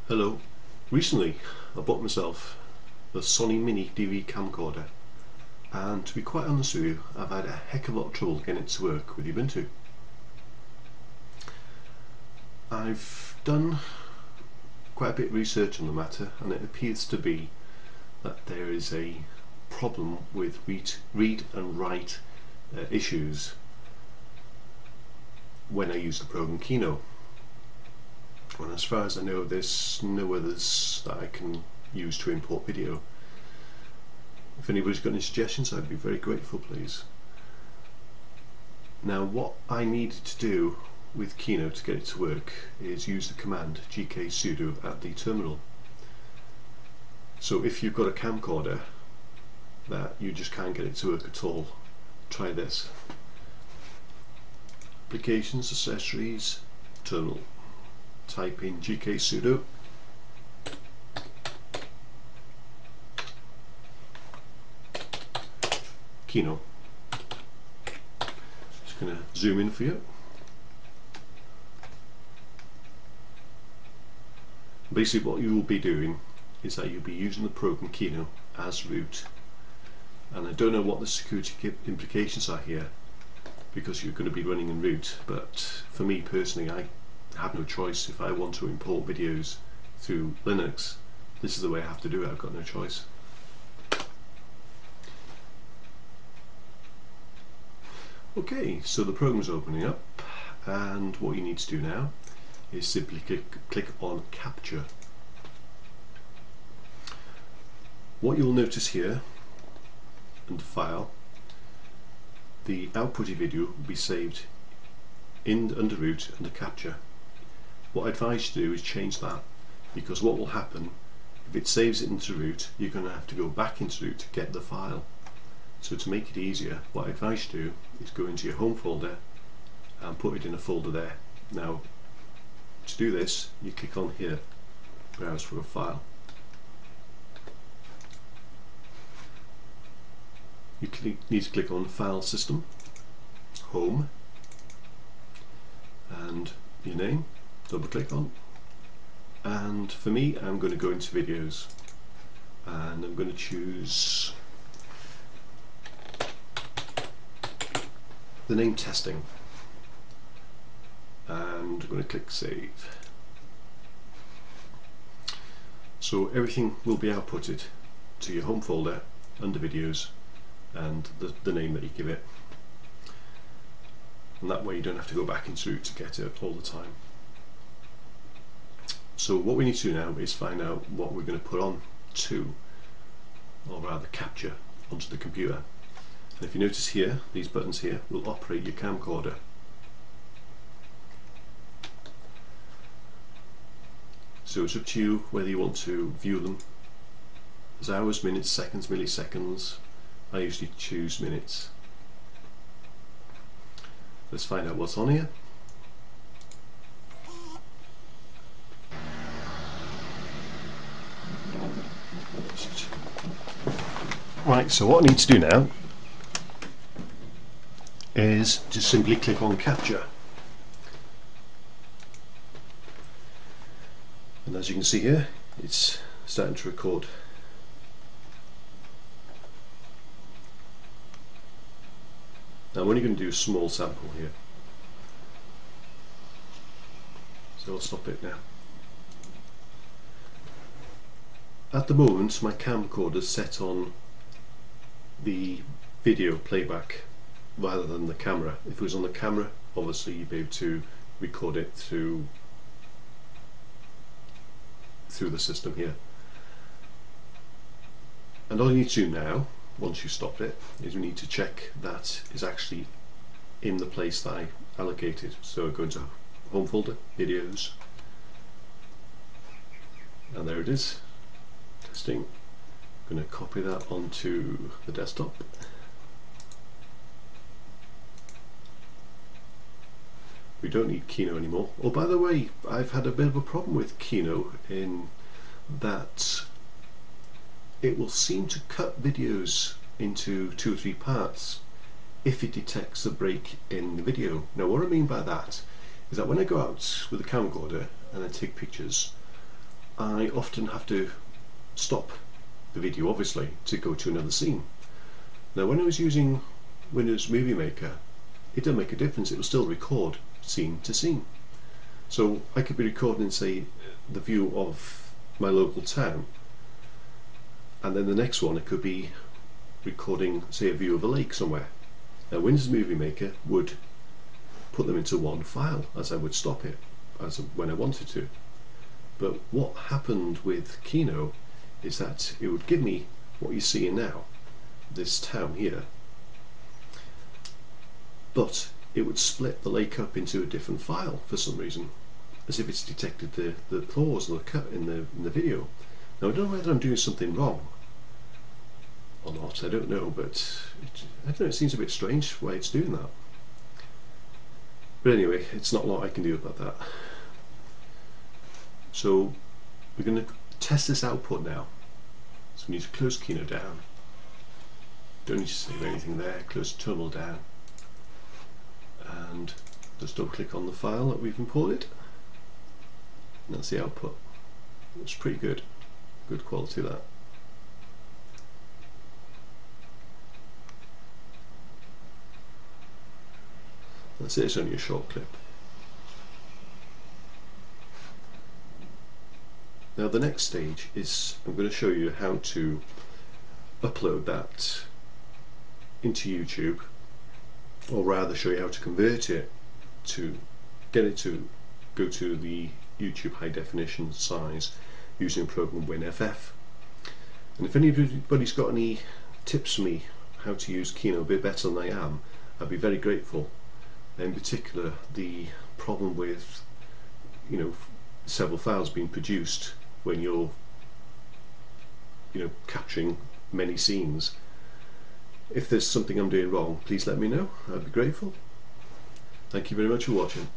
Hello. Recently I bought myself the Sony Mini DV camcorder, and to be quite honest with you, I've had a heck of a lot of trouble getting it to work with Ubuntu. I've done quite a bit of research on the matter, and it appears to be that there is a problem with read and write issues when I use the program Kino. And as far as I know, there's no others that I can use to import video. If anybody's got any suggestions, I'd be very grateful, please. Now, what I needed to do with Kino to get it to work is use the command gksudo at the terminal. So if you've got a camcorder that you just can't get it to work at all, try this. Applications, accessories, terminal. Type in gksudo Kino. Just going to zoom in for you. Basically what you will be doing is that you'll be using the program Kino as root, and I don't know what the security implications are here because you're going to be running in root, but for me personally, I have no choice. If I want to import videos through Linux, this is the way I have to do it. I've got no choice. Okay, so the program's opening up, and what you need to do now is simply click on Capture. What you'll notice here under File, the outputted video will be saved under root under Capture. What I advise you to do is change that, because what will happen if it saves it into root, you're going to have to go back into root to get the file. So to make it easier, what I advise you to do is go into your home folder and put it in a folder there. Now, to do this, you click on here, browse for a file. You need to click on File System, Home, and your name. Double click on, and for me I'm going to go into videos, and I'm going to choose the name Testing, and I'm going to click Save. So everything will be outputted to your home folder under videos and the name that you give it, and that way you don't have to go back into it to get it all the time. So what we need to do now is find out what we're going to put on to, or rather capture, onto the computer. And if you notice here, these buttons here will operate your camcorder. So it's up to you whether you want to view them as hours, minutes, seconds, milliseconds. I usually choose minutes. Let's find out what's on here. Right, so what I need to do now is just simply click on Capture, and as you can see here, it's starting to record. Now I'm only going to do a small sample here, so I'll stop it now. At the moment my camcorder is set on the video playback rather than the camera. If it was on the camera, obviously you'd be able to record it through the system here. And all you need to do now, once you stopped it, is we need to check that is actually in the place that I allocated. So go into Home folder, Videos, and there it is. Testing. I'm going to copy that onto the desktop. We don't need Kino anymore. Oh, by the way, I've had a bit of a problem with Kino in that it will seem to cut videos into 2 or 3 parts if it detects a break in the video. Now what I mean by that is that when I go out with a camcorder and I take pictures, I often have to stop the video, obviously, to go to another scene. Now when I was using Windows Movie Maker, it doesn't make a difference, it will still record scene to scene. So I could be recording, say, the view of my local town, and then the next one it could be recording, say, a view of a lake somewhere. Now Windows Movie Maker would put them into one file as I would stop it when I wanted to. But what happened with Kino is that it would give me what you're seeing now, this town here, but it would split the lake up into a different file for some reason, as if it's detected the pause and the cut in the video. Now I don't know whether I'm doing something wrong or not, I don't know, but I don't know, it seems a bit strange why it's doing that. But anyway, it's not a lot I can do about that. So we're going to test this output now. So we need to close Kino down. Don't need to save anything there, close terminal down. And just double click on the file that we've imported. And that's the output. It's pretty good. Good quality, that. That's it, it's only a short clip. Now the next stage is I'm going to show you how to upload that into YouTube, or rather show you how to convert it to get it to go to the YouTube high definition size using a program WinFF. And if anybody's got any tips for me how to use Kino a bit better than I am, I'd be very grateful. In particular, the problem with, you know, several files being produced when you're, you know, capturing many scenes. If there's something I'm doing wrong, please let me know. I'd be grateful. Thank you very much for watching.